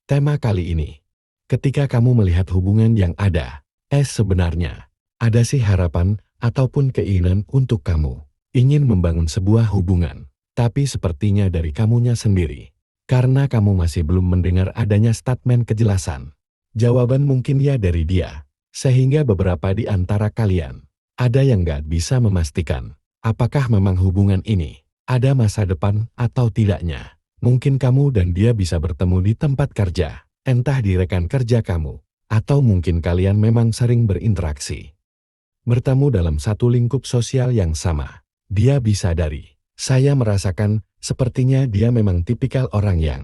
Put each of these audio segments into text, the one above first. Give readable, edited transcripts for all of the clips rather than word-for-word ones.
Tema kali ini, ketika kamu melihat hubungan yang ada, sebenarnya, ada sih harapan ataupun keinginan untuk kamu ingin membangun sebuah hubungan, tapi sepertinya dari kamunya sendiri. Karena kamu masih belum mendengar adanya statement kejelasan. Jawaban mungkin ya dari dia, sehingga beberapa di antara kalian, ada yang gak bisa memastikan, apakah memang hubungan ini ada masa depan atau tidaknya. Mungkin kamu dan dia bisa bertemu di tempat kerja, entah di rekan kerja kamu, atau mungkin kalian memang sering berinteraksi. Bertemu dalam satu lingkup sosial yang sama. Dia bisa saya merasakan, sepertinya dia memang tipikal orang yang,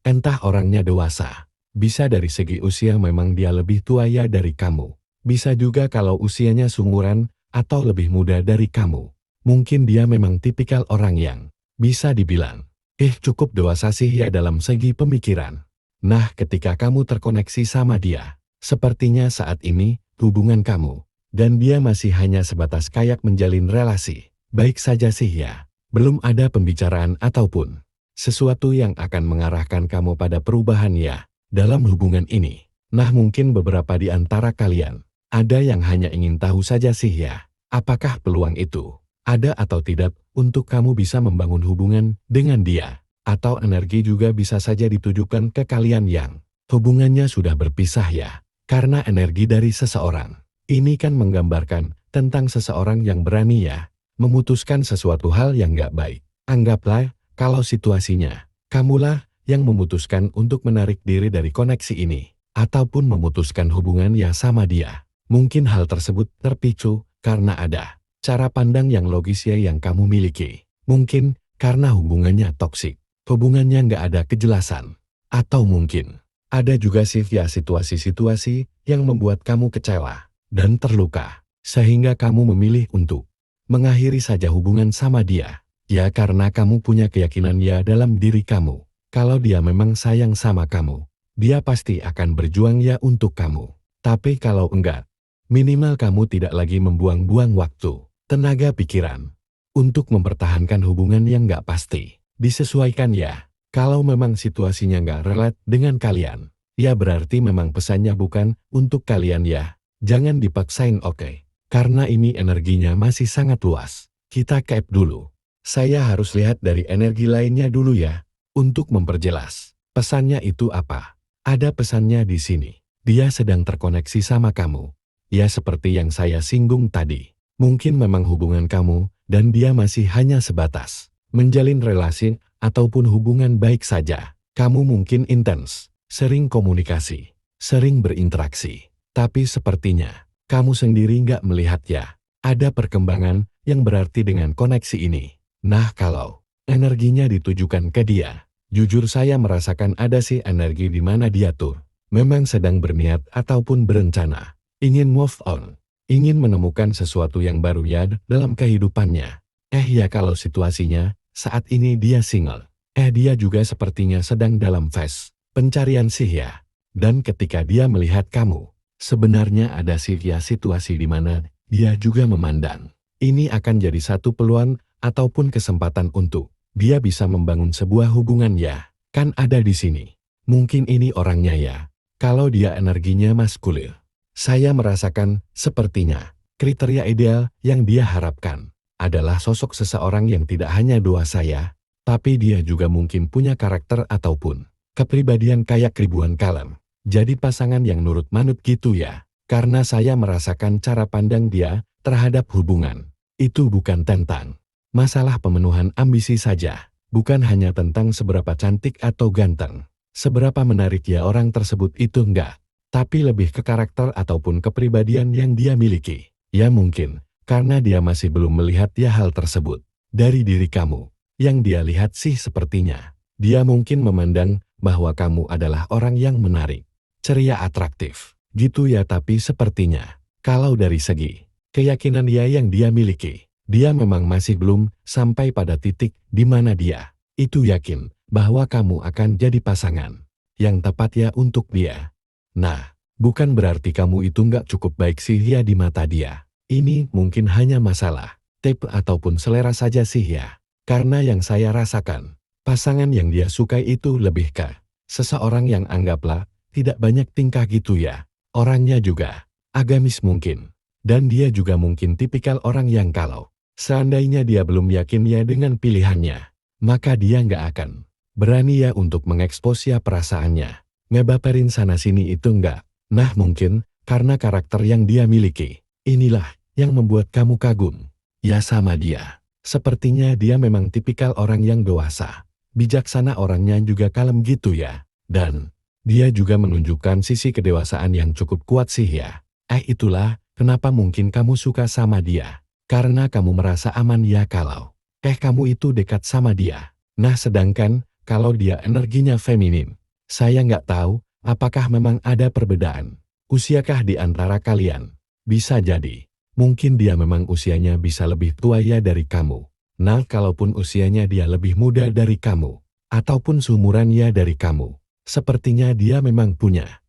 entah orangnya dewasa, bisa dari segi usia memang dia lebih tua ya dari kamu. Bisa juga kalau usianya seumuran, atau lebih muda dari kamu. Mungkin dia memang tipikal orang yang, bisa dibilang, cukup dewasa sih ya dalam segi pemikiran. Nah, ketika kamu terkoneksi sama dia, sepertinya saat ini, hubungan kamu dan dia masih hanya sebatas kayak menjalin relasi. Baik saja sih ya, belum ada pembicaraan ataupun sesuatu yang akan mengarahkan kamu pada perubahan ya dalam hubungan ini. Nah, mungkin beberapa di antara kalian, ada yang hanya ingin tahu saja sih ya, apakah peluang itu ada atau tidak untuk kamu bisa membangun hubungan dengan dia, atau energi juga bisa saja ditujukan ke kalian yang hubungannya sudah berpisah ya, karena energi dari seseorang. Ini kan menggambarkan tentang seseorang yang berani ya, memutuskan sesuatu hal yang gak baik. Anggaplah kalau situasinya, kamulah yang memutuskan untuk menarik diri dari koneksi ini, ataupun memutuskan hubungan ya sama dia. Mungkin hal tersebut terpicu karena ada cara pandang yang logis ya yang kamu miliki. Mungkin karena hubungannya toksik, hubungannya nggak ada kejelasan. Atau mungkin ada juga sih ya situasi-situasi yang membuat kamu kecewa dan terluka, sehingga kamu memilih untuk mengakhiri saja hubungan sama dia. Ya karena kamu punya keyakinan ya dalam diri kamu, kalau dia memang sayang sama kamu, dia pasti akan berjuang ya untuk kamu. Tapi kalau enggak, minimal kamu tidak lagi membuang-buang waktu, tenaga pikiran, untuk mempertahankan hubungan yang nggak pasti. Disesuaikan ya, kalau memang situasinya nggak relate dengan kalian, ya berarti memang pesannya bukan untuk kalian ya. Jangan dipaksain oke, karena ini energinya masih sangat luas. Kita cap dulu. Saya harus lihat dari energi lainnya dulu ya, untuk memperjelas. Pesannya itu apa? Ada pesannya di sini. Dia sedang terkoneksi sama kamu. Ya seperti yang saya singgung tadi. Mungkin memang hubungan kamu dan dia masih hanya sebatas menjalin relasi ataupun hubungan baik saja. Kamu mungkin intens, sering komunikasi, sering berinteraksi. Tapi sepertinya kamu sendiri nggak melihat ya, ada perkembangan yang berarti dengan koneksi ini. Nah kalau energinya ditujukan ke dia, jujur saya merasakan ada sih energi di mana dia tuh memang sedang berniat ataupun berencana, ingin move on. Ingin menemukan sesuatu yang baru ya dalam kehidupannya. Ya kalau situasinya, saat ini dia single. Dia juga sepertinya sedang dalam fase pencarian sih ya. Dan ketika dia melihat kamu, sebenarnya ada sih ya situasi di mana dia juga memandang. Ini akan jadi satu peluang ataupun kesempatan untuk dia bisa membangun sebuah hubungan ya. Kan ada di sini. Mungkin ini orangnya ya. Kalau dia energinya maskulin. Saya merasakan sepertinya kriteria ideal yang dia harapkan adalah sosok seseorang yang tidak hanya dewasa ya, tapi dia juga mungkin punya karakter ataupun kepribadian kayak ribuan kalem. Jadi pasangan yang nurut manut gitu ya, karena saya merasakan cara pandang dia terhadap hubungan. Itu bukan tentang masalah pemenuhan ambisi saja, bukan hanya tentang seberapa cantik atau ganteng, seberapa menarik ya orang tersebut itu enggak. Tapi lebih ke karakter ataupun kepribadian yang dia miliki. Ya mungkin, karena dia masih belum melihat ya hal tersebut dari diri kamu. Yang dia lihat sih sepertinya, dia mungkin memandang bahwa kamu adalah orang yang menarik, ceria atraktif. Gitu ya tapi sepertinya, kalau dari segi keyakinan dia yang dia miliki, dia memang masih belum sampai pada titik di mana dia itu yakin bahwa kamu akan jadi pasangan yang tepat ya untuk dia. Nah, bukan berarti kamu itu nggak cukup baik sih ya di mata dia. Ini mungkin hanya masalah tipe ataupun selera saja sih ya. Karena yang saya rasakan, pasangan yang dia sukai itu lebih ke Seseorang yang anggaplah tidak banyak tingkah gitu ya. Orangnya juga agamis mungkin. Dan dia juga mungkin tipikal orang yang kalau seandainya dia belum yakin ya dengan pilihannya, maka dia nggak akan berani ya untuk mengekspos ya perasaannya. Ngebaperin sana-sini itu enggak. Nah mungkin karena karakter yang dia miliki, inilah yang membuat kamu kagum ya sama dia. Sepertinya dia memang tipikal orang yang dewasa. Bijaksana, orangnya juga kalem gitu ya. Dan dia juga menunjukkan sisi kedewasaan yang cukup kuat sih ya. Itulah kenapa mungkin kamu suka sama dia. Karena kamu merasa aman ya kalau kamu itu dekat sama dia. Nah sedangkan kalau dia energinya feminin, saya nggak tahu apakah memang ada perbedaan usiakah di antara kalian. Bisa jadi, mungkin dia memang usianya bisa lebih tua ya dari kamu. Nah kalaupun usianya dia lebih muda dari kamu, ataupun seumuran ya dari kamu, sepertinya dia memang punya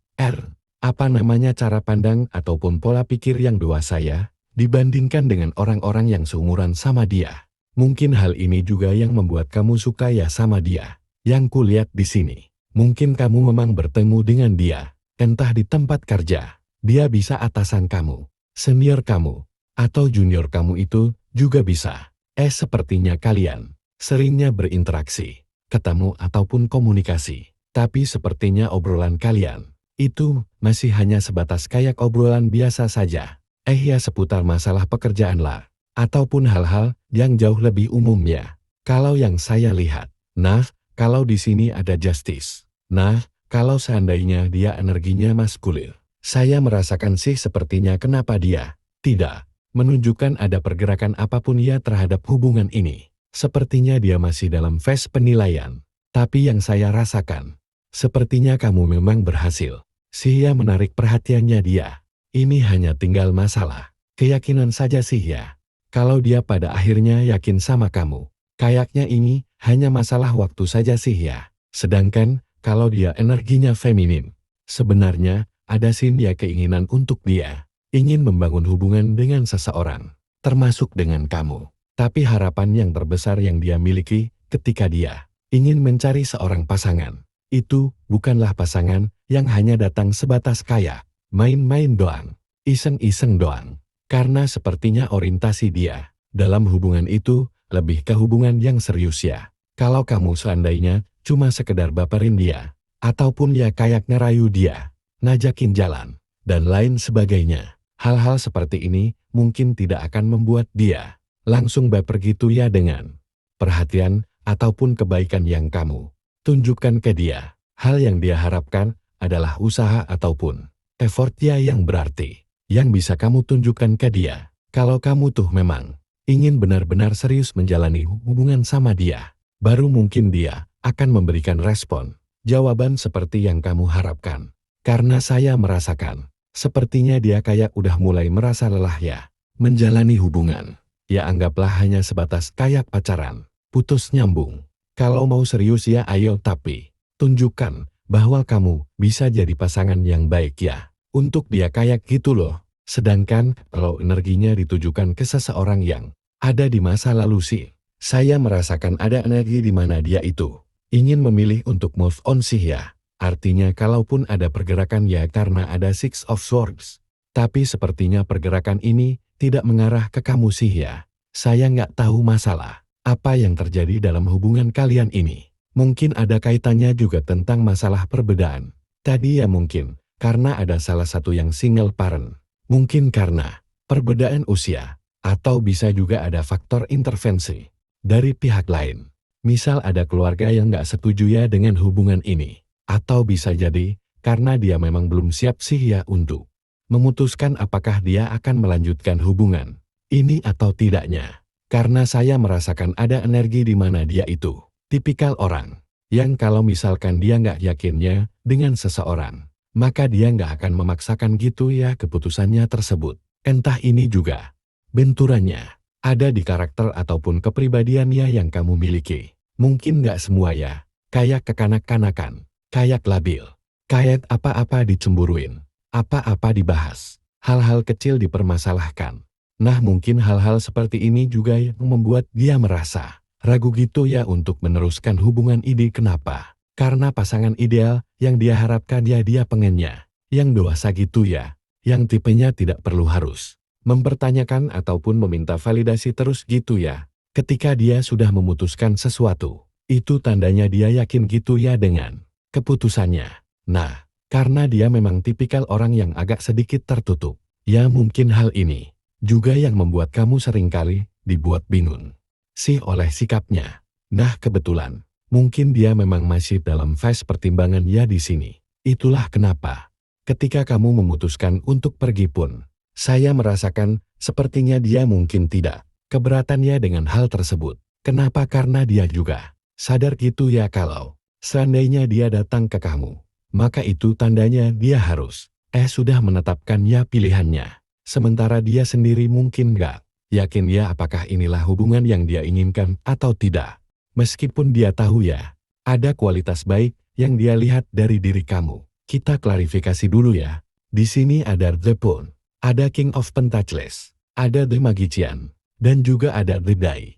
cara pandang ataupun pola pikir yang dewasa ya, dibandingkan dengan orang-orang yang seumuran sama dia. Mungkin hal ini juga yang membuat kamu suka ya sama dia. Yang kulihat di sini, mungkin kamu memang bertemu dengan dia, entah di tempat kerja, dia bisa atasan kamu, senior kamu, atau junior kamu itu juga bisa. Sepertinya kalian seringnya berinteraksi, ketemu ataupun komunikasi, tapi sepertinya obrolan kalian itu masih hanya sebatas kayak obrolan biasa saja. Ya seputar masalah pekerjaan lah, ataupun hal-hal yang jauh lebih umum ya. Kalau yang saya lihat, nah, kalau di sini ada Justice. Nah, kalau seandainya dia energinya maskulin, saya merasakan sih sepertinya kenapa dia tidak menunjukkan ada pergerakan apapun ya terhadap hubungan ini. Sepertinya dia masih dalam fase penilaian. Tapi yang saya rasakan, sepertinya kamu memang berhasil sih ya menarik perhatiannya dia. Ini hanya tinggal masalah keyakinan saja sih ya. Kalau dia pada akhirnya yakin sama kamu, kayaknya ini hanya masalah waktu saja sih ya. Sedangkan kalau dia energinya feminin, sebenarnya ada sih ya keinginan untuk dia ingin membangun hubungan dengan seseorang, termasuk dengan kamu. Tapi harapan yang terbesar yang dia miliki ketika dia ingin mencari seorang pasangan, itu bukanlah pasangan yang hanya datang sebatas kayak main-main doang, iseng-iseng doang. Karena sepertinya orientasi dia dalam hubungan itu lebih ke hubungan yang serius ya. Kalau kamu seandainya cuma sekedar baperin dia, ataupun ya kayak ngerayu dia, ngajakin jalan, dan lain sebagainya, hal-hal seperti ini mungkin tidak akan membuat dia langsung baper gitu ya dengan perhatian ataupun kebaikan yang kamu tunjukkan ke dia. Hal yang dia harapkan adalah usaha ataupun effort dia yang berarti, yang bisa kamu tunjukkan ke dia. Kalau kamu tuh memang ingin benar-benar serius menjalani hubungan sama dia, baru mungkin dia akan memberikan respon, jawaban seperti yang kamu harapkan. Karena saya merasakan, sepertinya dia kayak udah mulai merasa lelah ya, menjalani hubungan. Ya anggaplah hanya sebatas kayak pacaran, putus nyambung. Kalau mau serius ya ayo, tapi tunjukkan bahwa kamu bisa jadi pasangan yang baik ya. Untuk dia kayak gitu loh. Sedangkan kalau energinya ditujukan ke seseorang yang ada di masa lalu sih, saya merasakan ada energi di mana dia itu ingin memilih untuk move on sih ya. Artinya kalaupun ada pergerakan ya karena ada Six of Swords. Tapi sepertinya pergerakan ini tidak mengarah ke kamu sih ya. Saya nggak tahu masalah apa yang terjadi dalam hubungan kalian ini. Mungkin ada kaitannya juga tentang masalah perbedaan. Tadi ya mungkin karena ada salah satu yang single parent. Mungkin karena perbedaan usia. Atau bisa juga ada faktor intervensi dari pihak lain. Misal ada keluarga yang nggak setuju ya dengan hubungan ini. Atau bisa jadi karena dia memang belum siap sih ya untuk memutuskan apakah dia akan melanjutkan hubungan ini atau tidaknya. Karena saya merasakan ada energi di mana dia itu tipikal orang yang kalau misalkan dia nggak yakinnya dengan seseorang, maka dia nggak akan memaksakan gitu ya keputusannya tersebut. Entah ini juga benturannya ada di karakter ataupun kepribadiannya yang kamu miliki. Mungkin nggak semua ya, kayak kekanak-kanakan, kayak labil, kayak apa-apa dicemburuin, apa-apa dibahas, hal-hal kecil dipermasalahkan. Nah mungkin hal-hal seperti ini juga yang membuat dia merasa ragu gitu ya untuk meneruskan hubungan ini. Kenapa? Karena pasangan ideal yang dia harapkan ya dia pengennya. Yang dewasa gitu ya. Yang tipenya tidak perlu harus mempertanyakan ataupun meminta validasi terus gitu ya. Ketika dia sudah memutuskan sesuatu, itu tandanya dia yakin gitu ya dengan keputusannya. Nah, karena dia memang tipikal orang yang agak sedikit tertutup, ya mungkin hal ini juga yang membuat kamu seringkali dibuat bingung sih oleh sikapnya. Nah, kebetulan mungkin dia memang masih dalam fase pertimbangan ya di sini. Itulah kenapa ketika kamu memutuskan untuk pergi pun, saya merasakan sepertinya dia mungkin tidak keberatannya dengan hal tersebut. Kenapa? Karena dia juga sadar gitu ya kalau seandainya dia datang ke kamu, maka itu tandanya dia harus sudah menetapkan ya pilihannya. Sementara dia sendiri mungkin nggak yakin ya apakah inilah hubungan yang dia inginkan atau tidak. Meskipun dia tahu ya, ada kualitas baik yang dia lihat dari diri kamu. Kita klarifikasi dulu ya. Di sini ada The Pawn, ada King of Pentacles, ada The Magician, dan juga ada The Die.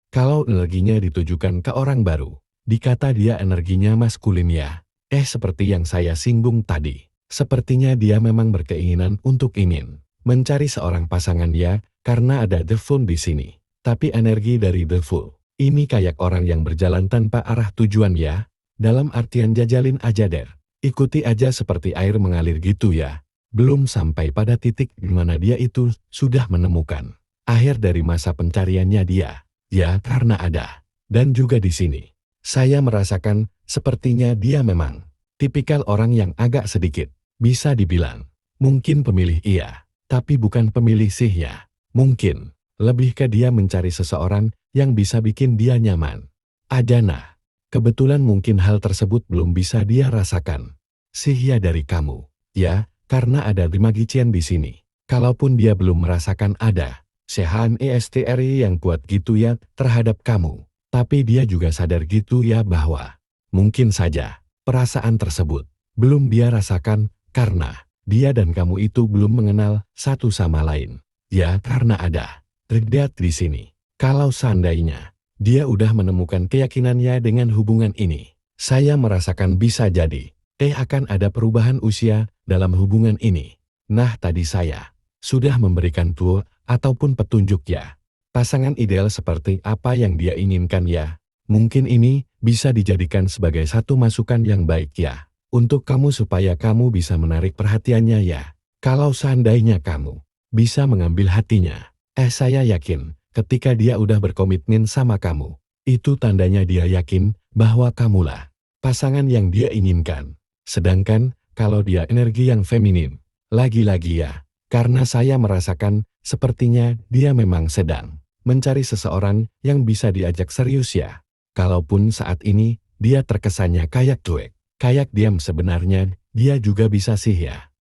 Kalau energinya ditujukan ke orang baru, dikata dia energinya maskulin ya. Seperti yang saya singgung tadi, sepertinya dia memang berkeinginan untuk ingin mencari seorang pasangan ya, karena ada The Fool di sini. Tapi energi dari The Fool ini kayak orang yang berjalan tanpa arah tujuan ya, dalam artian jajalin aja der. Ikuti aja seperti air mengalir gitu ya. Belum sampai pada titik di mana dia itu sudah menemukan akhir dari masa pencariannya dia. Ya, karena ada. Dan juga di sini, saya merasakan sepertinya dia memang tipikal orang yang agak sedikit, bisa dibilang, mungkin pemilih iya, tapi bukan pemilih sih ya. Mungkin, lebih ke dia mencari seseorang yang bisa bikin dia nyaman. Nah, kebetulan mungkin hal tersebut belum bisa dia rasakan sih ya dari kamu. Ya, karena ada The Magician di sini. Kalaupun dia belum merasakan ada CHMESTRI yang kuat gitu ya terhadap kamu. Tapi dia juga sadar gitu ya bahwa mungkin saja perasaan tersebut belum dia rasakan karena dia dan kamu itu belum mengenal satu sama lain. Ya, karena ada terdekat di sini. Kalau seandainya dia udah menemukan keyakinannya dengan hubungan ini, saya merasakan bisa jadi akan ada perubahan usia dalam hubungan ini. Nah, tadi saya sudah memberikan tool ataupun petunjuk ya. Pasangan ideal seperti apa yang dia inginkan ya. Mungkin ini bisa dijadikan sebagai satu masukan yang baik ya. Untuk kamu supaya kamu bisa menarik perhatiannya ya. Kalau seandainya kamu bisa mengambil hatinya, saya yakin ketika dia udah berkomitmen sama kamu, itu tandanya dia yakin bahwa kamulah pasangan yang dia inginkan. Sedangkan kalau dia energi yang feminin, lagi-lagi ya, karena saya merasakan sepertinya dia memang sedang mencari seseorang yang bisa diajak serius ya. Kalaupun saat ini dia terkesannya kayak cuek, kayak diam, sebenarnya dia juga bisa sih ya.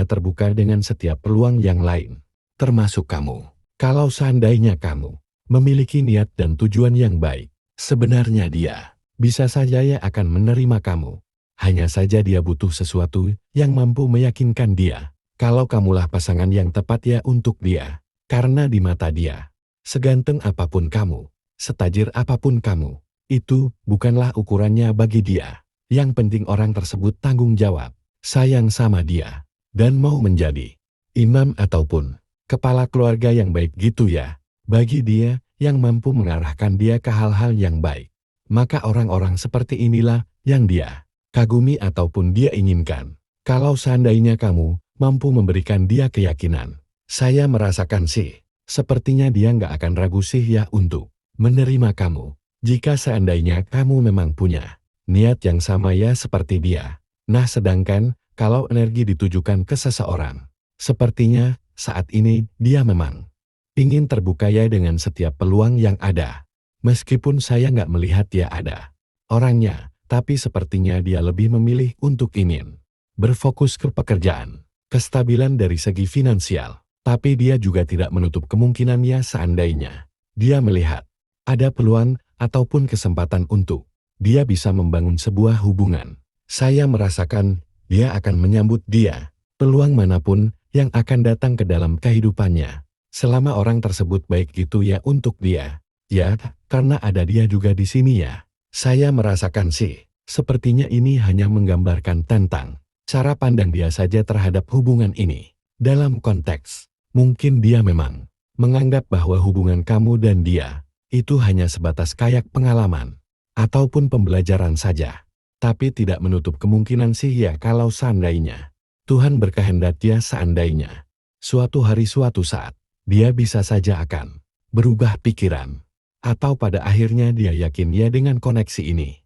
Terbuka dengan setiap peluang yang lain. Termasuk kamu. Kalau seandainya kamu memiliki niat dan tujuan yang baik, sebenarnya dia bisa saja ya akan menerima kamu. Hanya saja dia butuh sesuatu yang mampu meyakinkan dia kalau kamulah pasangan yang tepat ya untuk dia. Karena di mata dia, seganteng apapun kamu, setajir apapun kamu, itu bukanlah ukurannya bagi dia. Yang penting orang tersebut tanggung jawab, sayang sama dia, dan mau menjadi imam ataupun kepala keluarga yang baik gitu ya. Bagi dia yang mampu mengarahkan dia ke hal-hal yang baik, maka orang-orang seperti inilah yang dia kagumi ataupun dia inginkan. Kalau seandainya kamu mampu memberikan dia keyakinan, saya merasakan sih, sepertinya dia nggak akan ragu sih ya untuk menerima kamu. Jika seandainya kamu memang punya niat yang sama ya seperti dia. Nah, sedangkan kalau energi ditujukan ke seseorang, sepertinya saat ini dia memang ingin terbuka ya dengan setiap peluang yang ada. Meskipun saya nggak melihat ya ada orangnya, tapi sepertinya dia lebih memilih untuk ingin berfokus ke pekerjaan, kestabilan dari segi finansial. Tapi dia juga tidak menutup kemungkinannya seandainya dia melihat ada peluang ataupun kesempatan untuk dia bisa membangun sebuah hubungan. Saya merasakan dia akan menyambut dia, peluang manapun yang akan datang ke dalam kehidupannya. Selama orang tersebut baik gitu ya untuk dia. Ya, karena ada dia juga di sini ya. Saya merasakan sih, sepertinya ini hanya menggambarkan tentang cara pandang dia saja terhadap hubungan ini. Dalam konteks, mungkin dia memang menganggap bahwa hubungan kamu dan dia itu hanya sebatas kayak pengalaman ataupun pembelajaran saja. Tapi tidak menutup kemungkinan sih ya kalau seandainya Tuhan berkehendak dia seandainya suatu hari suatu saat dia bisa saja akan berubah pikiran. Atau pada akhirnya dia yakin ya dengan koneksi ini.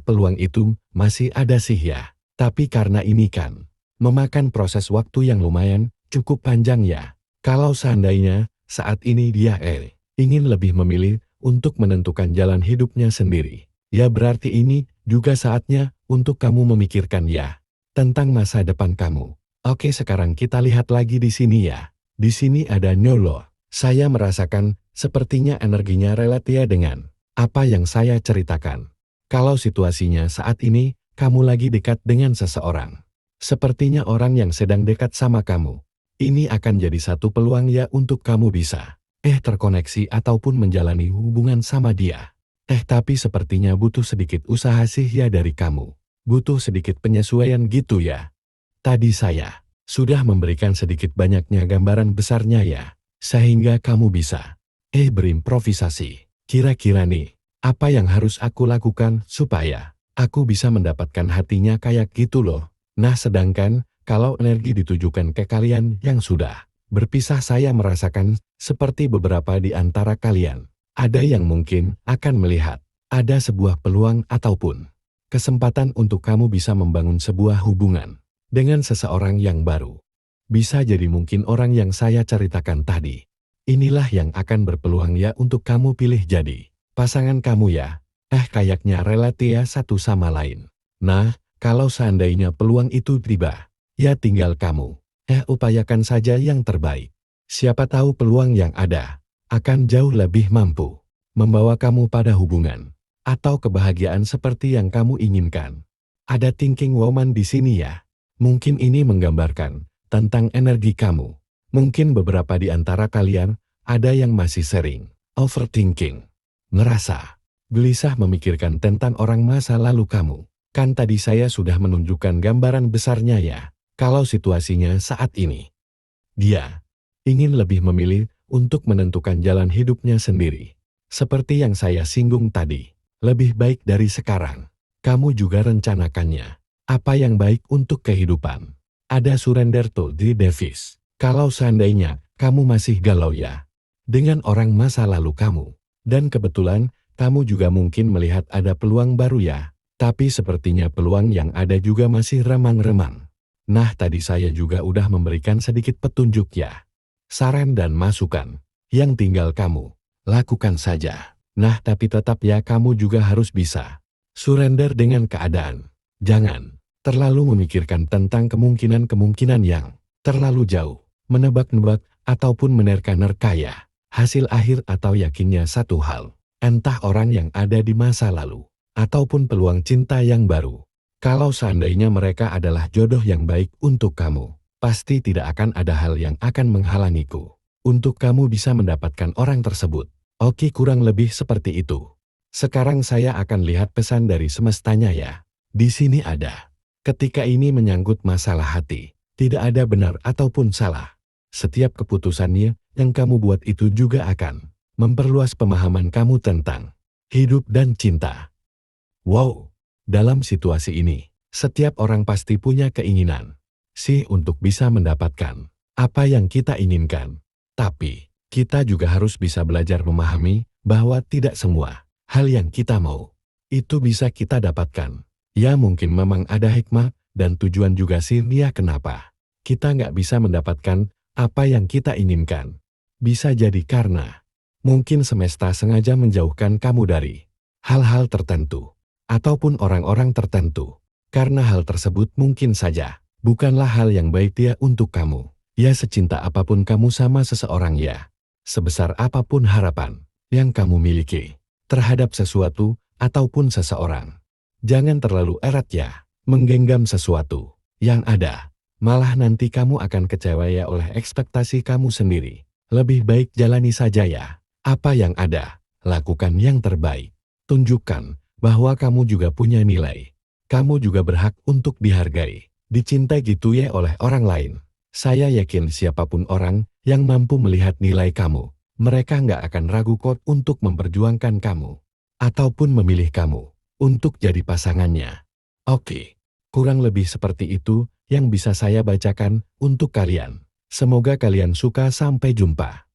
Peluang itu masih ada sih ya. Tapi karena ini kan memakan proses waktu yang lumayan cukup panjang ya. Kalau seandainya saat ini dia ingin lebih memilih untuk menentukan jalan hidupnya sendiri. Ya berarti ini juga saatnya untuk kamu memikirkan ya tentang masa depan kamu. Oke, sekarang kita lihat lagi di sini ya. Di sini ada Nyolo. Saya merasakan sepertinya energinya relate ya dengan apa yang saya ceritakan. Kalau situasinya saat ini, kamu lagi dekat dengan seseorang. Sepertinya orang yang sedang dekat sama kamu. Ini akan jadi satu peluang ya untuk kamu bisa terkoneksi ataupun menjalani hubungan sama dia. Tapi sepertinya butuh sedikit usaha sih ya dari kamu. Butuh sedikit penyesuaian gitu ya. Tadi saya sudah memberikan sedikit banyaknya gambaran besarnya ya. Sehingga kamu bisa berimprovisasi. Kira-kira nih, apa yang harus aku lakukan supaya aku bisa mendapatkan hatinya kayak gitu loh. Nah, sedangkan kalau energi ditujukan ke kalian yang sudah berpisah, saya merasakan seperti beberapa di antara kalian ada yang mungkin akan melihat ada sebuah peluang ataupun kesempatan untuk kamu bisa membangun sebuah hubungan dengan seseorang yang baru. Bisa jadi mungkin orang yang saya ceritakan tadi. Inilah yang akan berpeluang ya untuk kamu pilih jadi pasangan kamu ya. Kayaknya relate ya satu sama lain. Nah, kalau seandainya peluang itu tiba, ya tinggal kamu upayakan saja yang terbaik. Siapa tahu peluang yang ada akan jauh lebih mampu membawa kamu pada hubungan atau kebahagiaan seperti yang kamu inginkan. Ada thinking woman di sini ya. Mungkin ini menggambarkan tentang energi kamu. Mungkin beberapa di antara kalian ada yang masih sering overthinking, ngerasa gelisah memikirkan tentang orang masa lalu kamu. Kan tadi saya sudah menunjukkan gambaran besarnya ya. Kalau situasinya saat ini, dia ingin lebih memilih untuk menentukan jalan hidupnya sendiri. Seperti yang saya singgung tadi, lebih baik dari sekarang. Kamu juga rencanakannya. Apa yang baik untuk kehidupan. Ada surrender to the Davis. Kalau seandainya kamu masih galau ya dengan orang masa lalu kamu. Dan kebetulan kamu juga mungkin melihat ada peluang baru ya. Tapi sepertinya peluang yang ada juga masih remang-remang. Nah, tadi saya juga udah memberikan sedikit petunjuk ya. Saran dan masukan. Yang tinggal kamu lakukan saja. Nah, tapi tetap ya kamu juga harus bisa surrender dengan keadaan. Jangan terlalu memikirkan tentang kemungkinan-kemungkinan yang terlalu jauh. Menebak-nebak ataupun menerka-nerka ya. Hasil akhir atau yakinnya satu hal. Entah orang yang ada di masa lalu. Ataupun peluang cinta yang baru. Kalau seandainya mereka adalah jodoh yang baik untuk kamu, pasti tidak akan ada hal yang akan menghalangiku untuk kamu bisa mendapatkan orang tersebut. Oke, kurang lebih seperti itu. Sekarang saya akan lihat pesan dari semestanya ya. Di sini ada. Ketika ini menyangkut masalah hati, tidak ada benar ataupun salah. Setiap keputusannya yang kamu buat itu juga akan memperluas pemahaman kamu tentang hidup dan cinta. Wow. Dalam situasi ini, setiap orang pasti punya keinginan sih untuk bisa mendapatkan apa yang kita inginkan. Tapi, kita juga harus bisa belajar memahami bahwa tidak semua hal yang kita mau itu bisa kita dapatkan. Ya mungkin memang ada hikmah dan tujuan juga sih ya kenapa kita nggak bisa mendapatkan apa yang kita inginkan. Bisa jadi karena mungkin semesta sengaja menjauhkan kamu dari hal-hal tertentu. Ataupun orang-orang tertentu. Karena hal tersebut mungkin saja bukanlah hal yang baik ya untuk kamu. Ya secinta apapun kamu sama seseorang ya. Sebesar apapun harapan yang kamu miliki terhadap sesuatu ataupun seseorang. Jangan terlalu erat ya menggenggam sesuatu yang ada. Malah nanti kamu akan kecewa ya oleh ekspektasi kamu sendiri. Lebih baik jalani saja ya. Apa yang ada, lakukan yang terbaik. Tunjukkan bahwa kamu juga punya nilai. Kamu juga berhak untuk dihargai, dicintai gitu ya oleh orang lain. Saya yakin siapapun orang yang mampu melihat nilai kamu, mereka nggak akan ragu kok untuk memperjuangkan kamu, ataupun memilih kamu untuk jadi pasangannya. Oke, kurang lebih seperti itu yang bisa saya bacakan untuk kalian. Semoga kalian suka. Sampai jumpa.